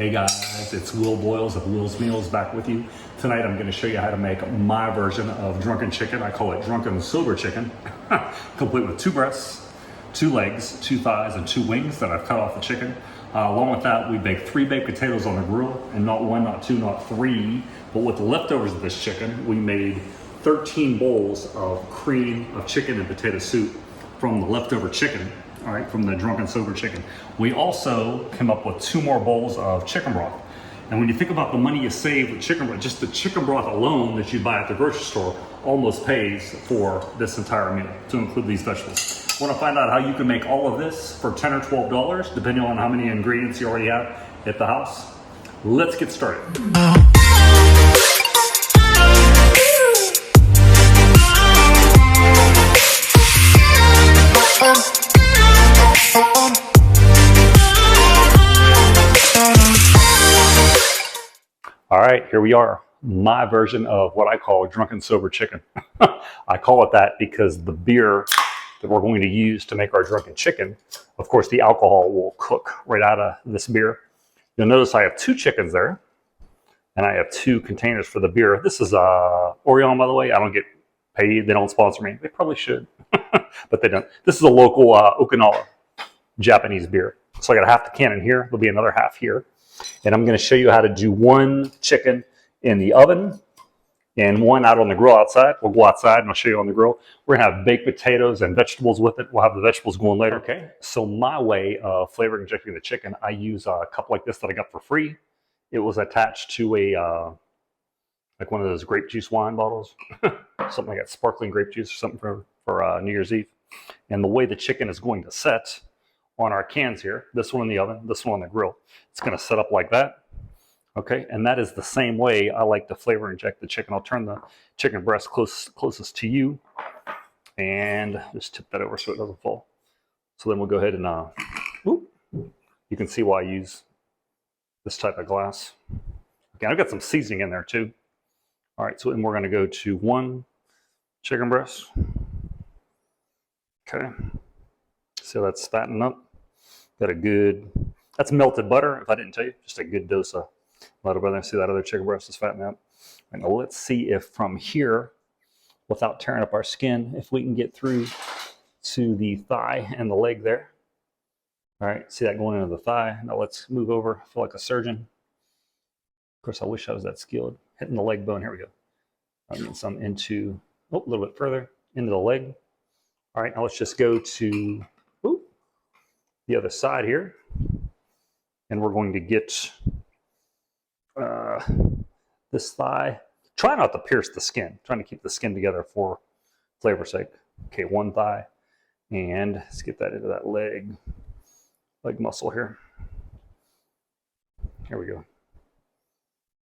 Hey guys, it's Will Boyles of Will's Meals back with you. Tonight I'm going to show you how to make my version of drunken chicken. I call it Drunken Sober Chicken, complete with 2 breasts, 2 legs, 2 thighs, and 2 wings that I've cut off the chicken. Along with that, we baked 3 baked potatoes on the grill, and not 1, not 2, not 3, but with the leftovers of this chicken, we made 13 bowls of cream of chicken and potato soup from the leftover chicken. All right, from the Drunken Sober Chicken. We also came up with 2 more bowls of chicken broth. And when you think about the money you save with chicken broth, just the chicken broth alone that you buy at the grocery store almost pays for this entire meal, to include these vegetables. Want to find out how you can make all of this for $10 or $12, depending on how many ingredients you already have at the house? Let's get started. All right, here we are. My version of what I call Drunken Sober Chicken. I call it that because the beer that we're going to use to make our drunken chicken, of course, the alcohol will cook right out of this beer. You'll notice I have 2 chickens there, and I have 2 containers for the beer. This is Orion, by the way. I don't get paid. They don't sponsor me. They probably should, but they don't. This is a local Okinawa Japanese beer. So I got a half the can in here. There'll be another half here. And I'm going to show you how to do 1 chicken in the oven and 1 out on the grill outside. We'll go outside and I'll show you on the grill. We're going to have baked potatoes and vegetables with it. We'll have the vegetables going later. Okay. So my way of flavor injecting the chicken, I use a cup like this that I got for free. It was attached to a like one of those grape juice wine bottles, something like that, sparkling grape juice or something for New Year's Eve. And the way the chicken is going to set on our cans here, this one in the oven, this one on the grill, it's going to set up like that. Okay, and that is the same way I like to flavor inject the chicken. I'll turn the chicken breast closest to you and just tip that over so it doesn't fall. So then we'll go ahead and you can see why I use this type of glass. Okay, I've got some seasoning in there too. All right, so then we're going to go to 1 chicken breast. Okay, so that's fattening up. Got a good, that's melted butter, if I didn't tell you, just a good dose of melted butter. See that other chicken breast is fattening up. And now let's see if from here, without tearing up our skin, if we can get through to the thigh and the leg there. All right, see that going into the thigh. Now let's move over, I feel like a surgeon. Of course, I wish I was that skilled. Hitting the leg bone, here we go. I'm getting some into, a little bit further, into the leg. All right, now let's just go to the other side here, and we're going to get this thigh. Try not to pierce the skin, trying to keep the skin together for flavor's sake. Okay, 1 thigh, and let's get that into that leg muscle here. Here we go.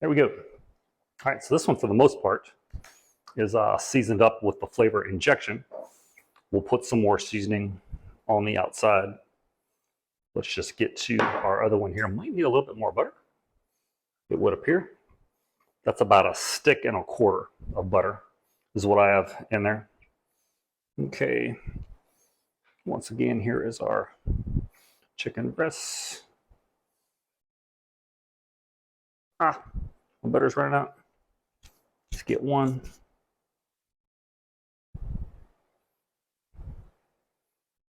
There we go. All right, so this one for the most part is seasoned up with the flavor injection. We'll put some more seasoning on the outside. Let's just get to our other one here. Might need a little bit more butter, it would appear. That's about 1.25 sticks of butter is what I have in there. Okay. Once again, here is our chicken breasts. My butter's running out. Let's get 1.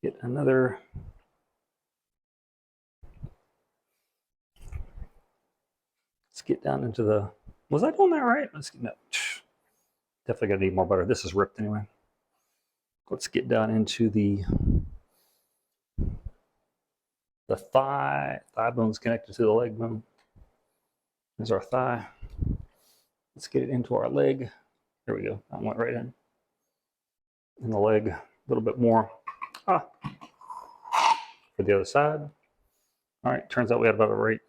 Get another. Let's get down into the, was I doing that right? Let's get, no, definitely gonna need more butter. This is ripped anyway. Let's get down into the thigh bone's connected to the leg bone. There's our thigh. Let's get it into our leg. There we go. That went right in the leg. A little bit more for the other side. All right, turns out we had about a right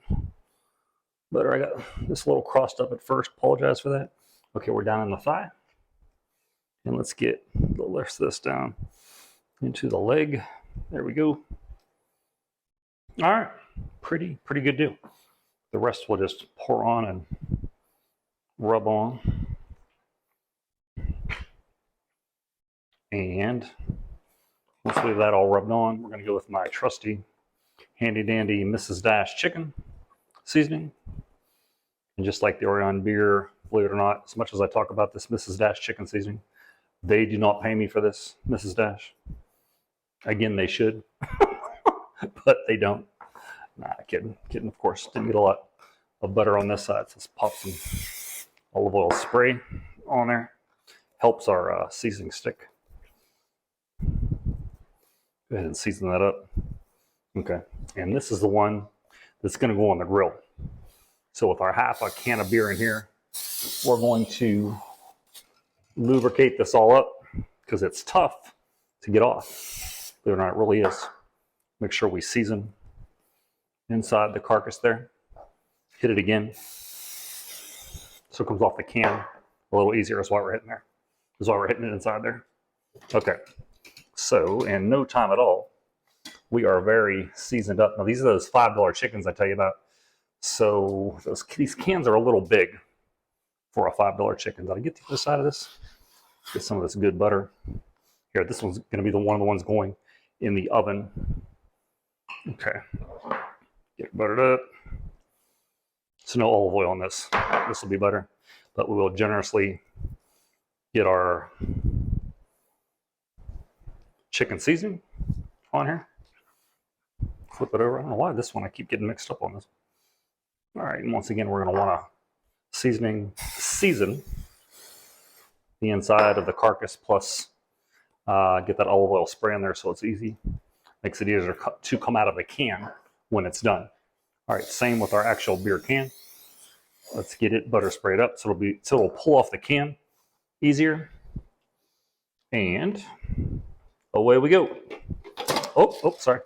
butter. I got this a little crossed up at first. Apologize for that. Okay, we're down in the thigh. And let's get the rest of this down into the leg. There we go. All right, pretty good deal. The rest we'll just pour on and rub on. And once we have that all rubbed on, we're going to go with my trusty handy dandy Mrs. Dash chicken. seasoning. And just like the Orion beer, believe it or not, as much as I talk about this Mrs. Dash chicken seasoning, they do not pay me for this, Mrs. Dash. Again, they should, but they don't. Nah, kidding, of course. Didn't get a lot of butter on this side, so let's pop some olive oil spray on there. Helps our seasoning stick. Go ahead and season that up. Okay, and this is the one that's going to go on the grill. So with our half a can of beer in here, we're going to lubricate this all up because it's tough to get off. Believe it or not, it really is. Make sure we season inside the carcass there. Hit it again so it comes off the can a little easier. That's why we're hitting there. That's why we're hitting it inside there. Okay, so in no time at all, we are very seasoned up. Now these are those $5 chickens I tell you about. So these cans are a little big for a $5 chicken. Did I get the other side of this? Get some of this good butter. Here, this one's going to be one of the ones going in the oven. Okay, get it buttered up. So no olive oil on this. This will be butter, but we will generously get our chicken seasoning on here. Flip it over. I don't know why this one I keep getting mixed up on this. All right, and once again, we're going to want to season the inside of the carcass, plus get that olive oil spray in there so it's easy. Makes it easier to come out of the can when it's done. All right, same with our actual beer can. Let's get it butter sprayed up so it'll pull off the can easier. And away we go. Oh, sorry.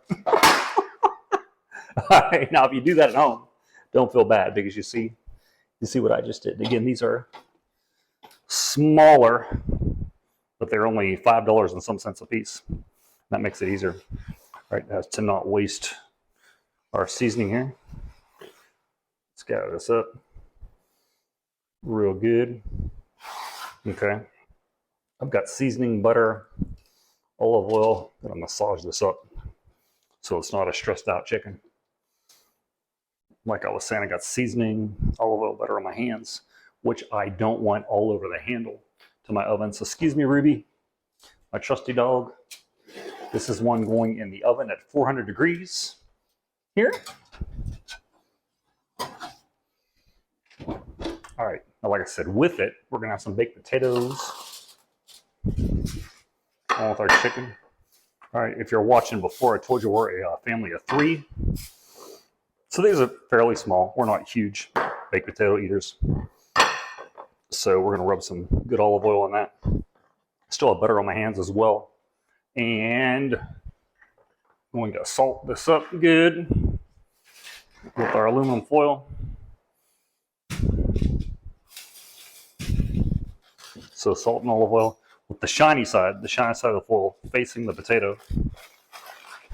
All right, now if you do that at home, don't feel bad because you see what I just did. Again, these are smaller, but they're only $5 and some cents a piece. That makes it easier, right? To not waste our seasoning here. Let's gather this up real good. Okay, I've got seasoning, butter, olive oil. I'm gonna massage this up so it's not a stressed out chicken. Like I was saying, I got seasoning, olive oil, butter on my hands, which I don't want all over the handle to my oven. So excuse me, Ruby, my trusty dog. This is one going in the oven at 400 degrees here. All right, now like I said, with it, we're gonna have some baked potatoes along with our chicken. All right, if you're watching before, I told you we're a family of 3. So these are fairly small. We're not huge baked potato eaters. So we're gonna rub some good olive oil on that. Still have butter on my hands as well. And I'm going to salt this up good with our aluminum foil. So salt and olive oil with the shiny side of the foil facing the potato.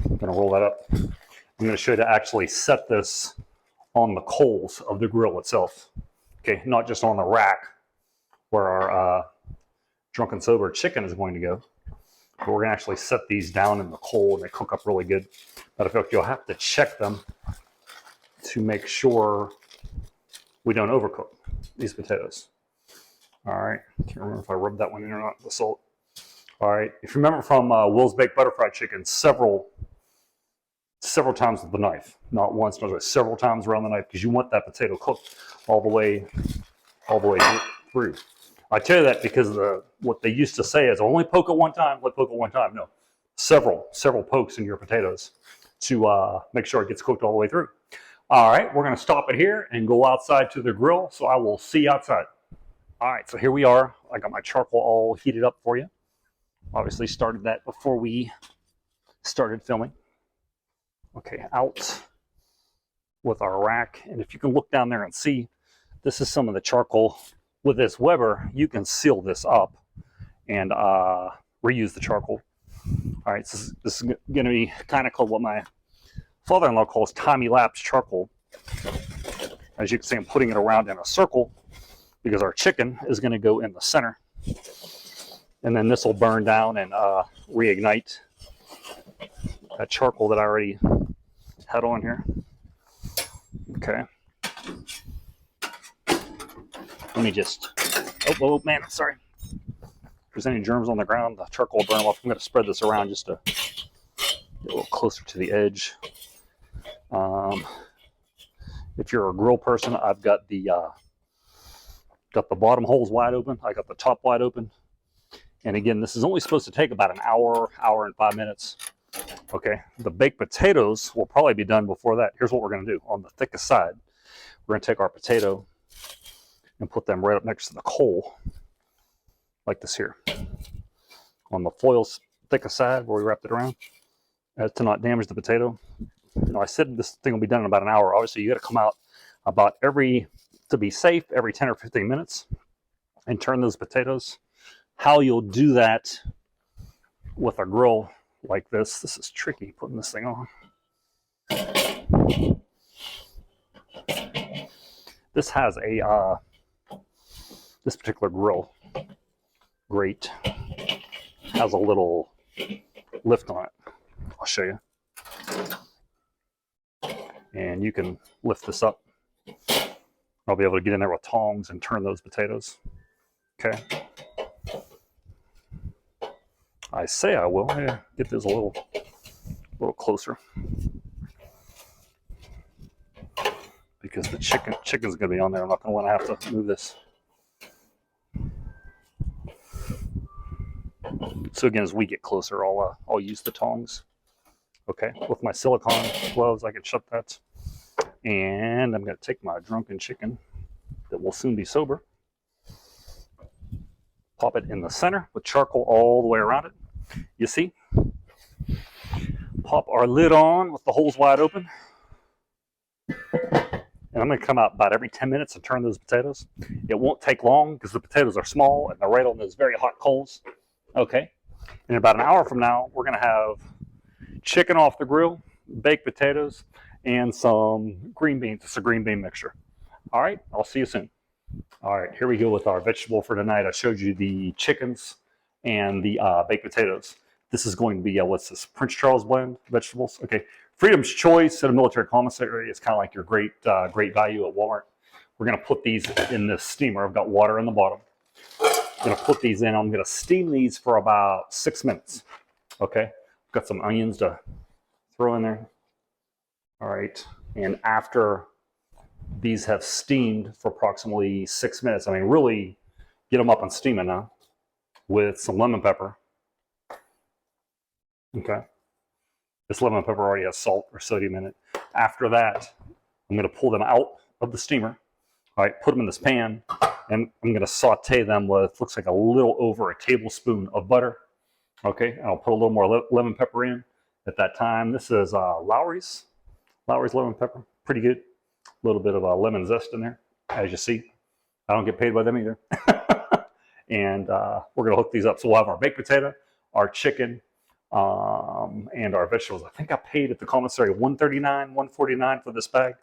I'm gonna roll that up. I'm going to show you to actually set this on the coals of the grill itself. Okay, not just on the rack where our Drunken Sober chicken is going to go, but we're going to actually set these down in the coal and they cook up really good. But I feel like you'll have to check them to make sure we don't overcook these potatoes. All right, can't remember if I rubbed that one in or not, the salt. All right, if you remember from Will's Baked Butter Fried Chicken, several times with the knife, not once, but several times around the knife, because you want that potato cooked all the way through. I tell you that because what they used to say is only poke it one time, let poke it one time. No, several pokes in your potatoes to make sure it gets cooked all the way through. All right, we're going to stop it here and go outside to the grill. So I will see you outside. All right, so here we are. I got my charcoal all heated up for you. Obviously started that before we started filming. Okay, out with our rack. And if you can look down there and see, this is some of the charcoal. With this Weber, you can seal this up and reuse the charcoal. All right, so this is going to be kind of called what my father-in-law calls time-elapse charcoal. As you can see, I'm putting it around in a circle because our chicken is going to go in the center. And then this will burn down and reignite that charcoal that I already had on here. Okay. Let me just, oh man, sorry. If there's any germs on the ground, the charcoal will burn them off. I'm going to spread this around just to get a little closer to the edge. If you're a grill person, I've got the bottom holes wide open. I got the top wide open. And again, this is only supposed to take about an hour, hour and 5 minutes. Okay, the baked potatoes will probably be done before that. Here's what we're going to do. On the thickest side, we're going to take our potato and put them right up next to the coal, like this here. On the foil's thickest side, where we wrapped it around, as to not damage the potato. You know, I said this thing will be done in about an hour. Obviously, you got to come out about to be safe, every 10 or 15 minutes and turn those potatoes. How you'll do that with a grill like this is tricky, putting this thing on. This has a, this particular grill grate has a little lift on it. I'll show you. And you can lift this up. I'll be able to get in there with tongs and turn those potatoes. Okay. I say I will. Yeah, get this a little closer, because the chicken's gonna be on there. I'm not gonna want to have to move this. So again, as we get closer, I'll use the tongs. Okay, with my silicone gloves, I can shut that. And I'm gonna take my drunken chicken that will soon be sober, pop it in the center with charcoal all the way around it. You see? Pop our lid on with the holes wide open. And I'm going to come out about every 10 minutes and turn those potatoes. It won't take long because the potatoes are small and they're right on those very hot coals. Okay. And about an hour from now, we're going to have chicken off the grill, baked potatoes, and some green beans. It's a green bean mixture. All right. I'll see you soon. All right. Here we go with our vegetable for tonight. I showed you the chickens and the baked potatoes. This is going to be, what's this, Prince Charles blend vegetables? Okay, Freedom's Choice at a military commissary is kind of like your great value at Walmart. We're going to put these in this steamer. I've got water in the bottom. I'm going to put these in. I'm going to steam these for about 6 minutes. Okay, I've got some onions to throw in there. All right, and after these have steamed for approximately 6 minutes, I mean, really get them up and steaming now, with some lemon pepper. Okay. This lemon pepper already has salt or sodium in it. After that, I'm going to pull them out of the steamer. All right, put them in this pan, and I'm going to saute them with, looks like a little over a tablespoon of butter. Okay, and I'll put a little more lemon pepper in at that time. This is Lowry's lemon pepper. Pretty good. A little bit of lemon zest in there, as you see. I don't get paid by them either. And we're going to hook these up. So we'll have our baked potato, our chicken, and our vegetables. I think I paid at the commissary $139, $149 for this bag.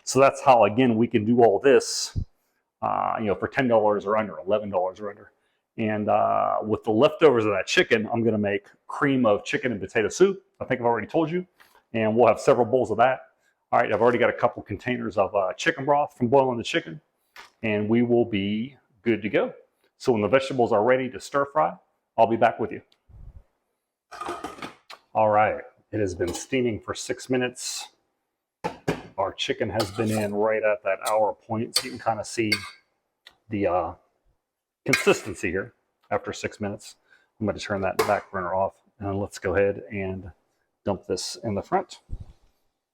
So that's how, again, we can do all this, for $10 or under, $11 or under. And with the leftovers of that chicken, I'm going to make cream of chicken and potato soup. I think I've already told you. And we'll have several bowls of that. All right, I've already got a couple containers of chicken broth from boiling the chicken. And we will be good to go. So when the vegetables are ready to stir fry, I'll be back with you. All right, it has been steaming for 6 minutes. Our chicken has been in right at that hour point, so you can kind of see the consistency here after 6 minutes. I'm going to turn that back burner off, and let's go ahead and dump this in the front.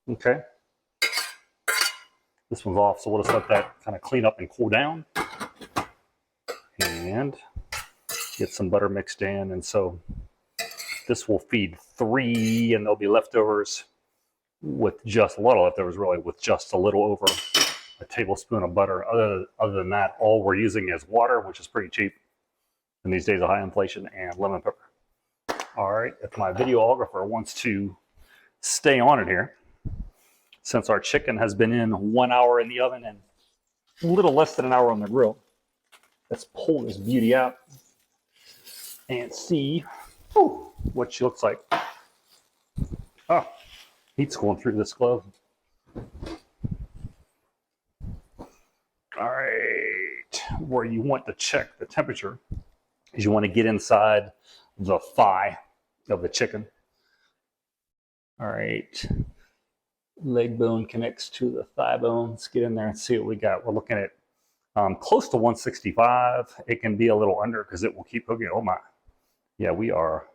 Okay. This one's off, so we'll just let that kind of clean up and cool down. And get some butter mixed in. And so this will feed 3, and there'll be leftovers with just a lot of leftovers, really, with just a little over a tablespoon of butter. Other than that, all we're using is water, which is pretty cheap in these days of high inflation, and lemon pepper. All right, if my videographer wants to stay on it here, since our chicken has been in 1 hour in the oven and a little less than an hour on the grill, let's pull this beauty out and see what she looks like. Oh, heat's going through this glove. All right, where you want to check the temperature is you want to get inside the thigh of the chicken. All right, leg bone connects to the thigh bone. Let's get in there and see what we got. We're looking at close to 165. It can be a little under because it will keep cooking. Oh my. Yeah, we are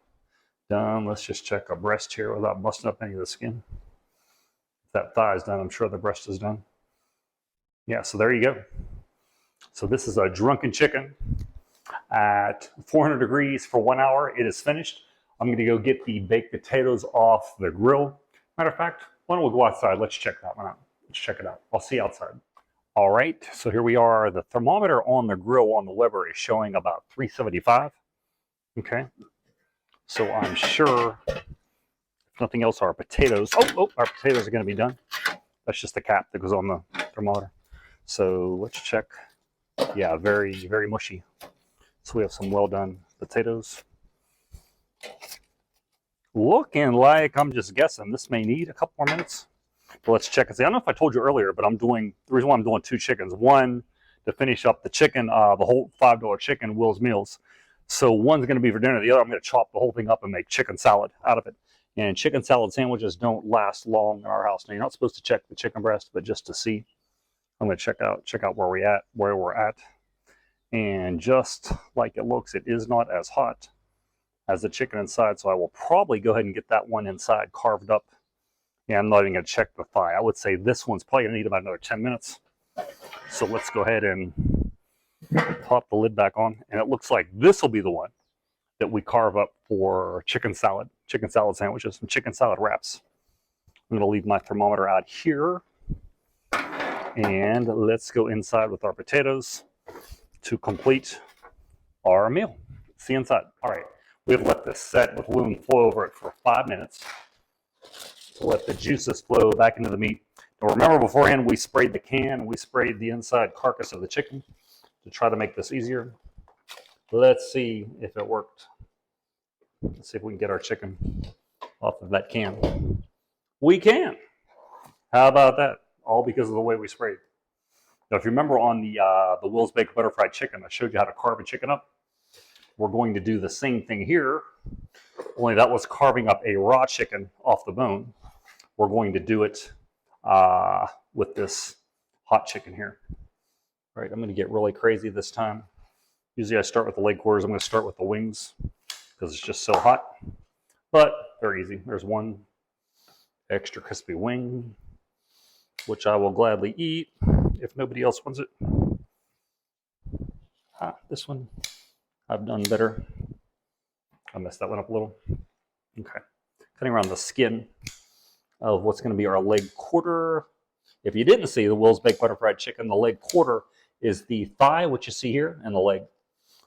done. Let's just check our breast here without busting up any of the skin. If that thigh is done, I'm sure the breast is done. Yeah, so there you go. So this is a drunken chicken at 400 degrees for 1 hour. It is finished. I'm going to go get the baked potatoes off the grill. Matter of fact, why don't we go outside? Let's check that one out. Let's check it out. I'll see you outside. All right, so here we are. The thermometer on the grill on the lever is showing about 375. Okay, so I'm sure, if nothing else, our potatoes, our potatoes are going to be done. That's just the cap that goes on the thermometer. So let's check. Yeah, very, very mushy. So we have some well done potatoes. Looking like, I'm just guessing, this may need a couple more minutes. But let's check and see. I don't know if I told you earlier, but the reason why I'm doing 2 chickens. One, to finish up the chicken, the whole $5 chicken, Will's Meals. So one's going to be for dinner. The other, I'm going to chop the whole thing up and make chicken salad out of it. And chicken salad sandwiches don't last long in our house. Now, you're not supposed to check the chicken breast, but just to see, I'm going to check out where we're at. And just like it looks, it is not as hot as the chicken inside. So I will probably go ahead and get that one inside carved up. Yeah, I'm not even going to check the thigh. I would say this one's probably going to need about another 10 minutes. So let's go ahead and pop the lid back on. And it looks like this will be the one that we carve up for chicken salad sandwiches, and chicken salad wraps. I'm going to leave my thermometer out here. And let's go inside with our potatoes to complete our meal. See you inside. All right, we've let this set with Loon flow over it for 5 minutes to let the juices flow back into the meat. Now remember, beforehand we sprayed the can, we sprayed the inside carcass of the chicken to try to make this easier. Let's see if it worked. Let's see if we can get our chicken off of that can. We can. How about that? All because of the way we sprayed. Now, if you remember on the Will's Baked Butter Fried Chicken, I showed you how to carve a chicken up. We're going to do the same thing here, only that was carving up a raw chicken off the bone. We're going to do it with this hot chicken here. All right, I'm going to get really crazy this time. Usually I start with the leg quarters. I'm going to start with the wings because it's just so hot. But very easy. There's one extra crispy wing, which I will gladly eat if nobody else wants it. This one I've done better. I messed that one up a little. Okay. Cutting around the skin of what's going to be our leg quarter. If you didn't see the Will's Baked Butter Fried Chicken, the leg quarter is the thigh, which you see here, and the leg.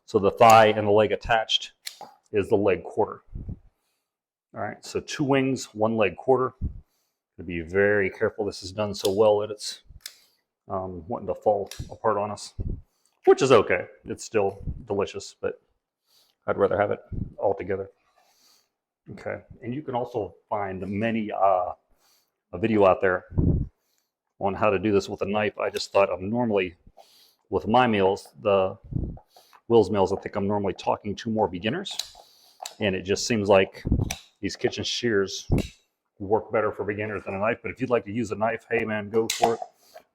So the thigh and the leg attached is the leg quarter. All right, so 2 wings, 1 leg quarter. To be very careful. This is done so well that it's wanting to fall apart on us, which is okay. It's still delicious, but I'd rather have it all together. Okay, and you can also find many a video out there on how to do this with a knife. I just thought I'm normally, with my meals, the Will's Meals, I think I'm normally talking to more beginners, and it just seems like these kitchen shears work better for beginners than a knife. But if you'd like to use a knife, hey man, go for it.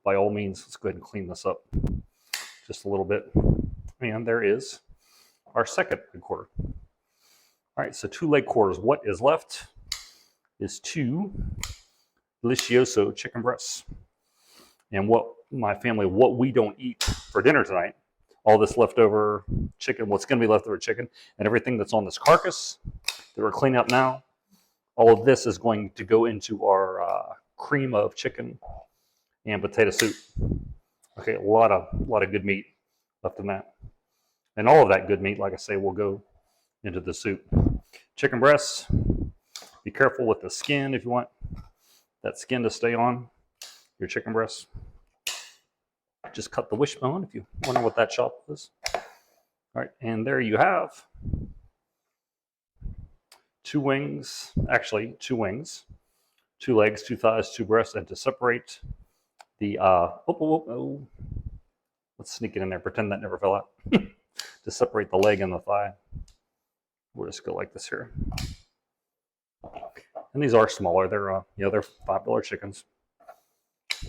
By all means, let's go ahead and clean this up just a little bit. And there is our second leg quarter. All right, so 2 leg quarters. What is left is 2 delicioso chicken breasts. And what we don't eat for dinner tonight, all this leftover chicken, what's going to be leftover chicken, and everything that's on this carcass that we're cleaning up now, all of this is going to go into our cream of chicken and potato soup. Okay, a lot of good meat left in that. And all of that good meat, like I say, will go into the soup. Chicken breasts, be careful with the skin if you want that skin to stay on your chicken breasts. Just cut the wishbone if you wonder what that chop is. All right, and there you have 2 wings, actually 2 wings, 2 legs, 2 thighs, 2 breasts, and to separate the Let's sneak it in there. Pretend that never fell out. To separate the leg and the thigh. We'll just go like this here. And these are smaller. They're they're $5 chickens. I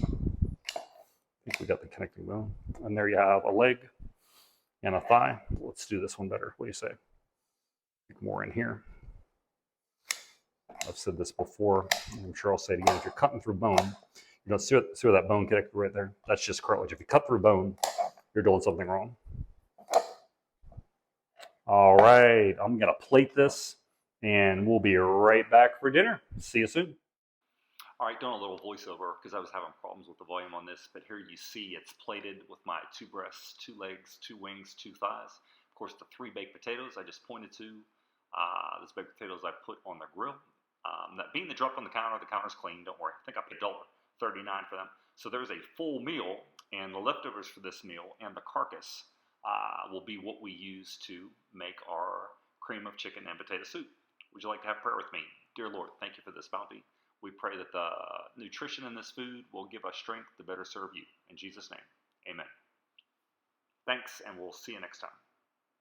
think we got the connecting bone. And there you have a leg and a thigh. Let's do this one better. What do you say? More in here. I've said this before, and I'm sure I'll say it again. If you're cutting through bone, you don't see where that bone connected right there. That's just cartilage. If you cut through bone, you're doing something wrong. All right, I'm gonna plate this, and we'll be right back for dinner. See you soon. All right, doing a little voiceover because I was having problems with the volume on this, but here you see it's plated with my 2 breasts, 2 legs, 2 wings, 2 thighs. Of course, the 3 baked potatoes I just pointed to. Those baked potatoes I put on the grill. That being dropped on the counter's clean, don't worry. I think I paid $1.39 for them. So there's a full meal, and the leftovers for this meal and the carcass will be what we use to make our cream of chicken and potato soup. Would you like to have prayer with me? Dear Lord, thank you for this bounty. We pray that the nutrition in this food will give us strength to better serve you. In Jesus' name, amen. Thanks, and we'll see you next time.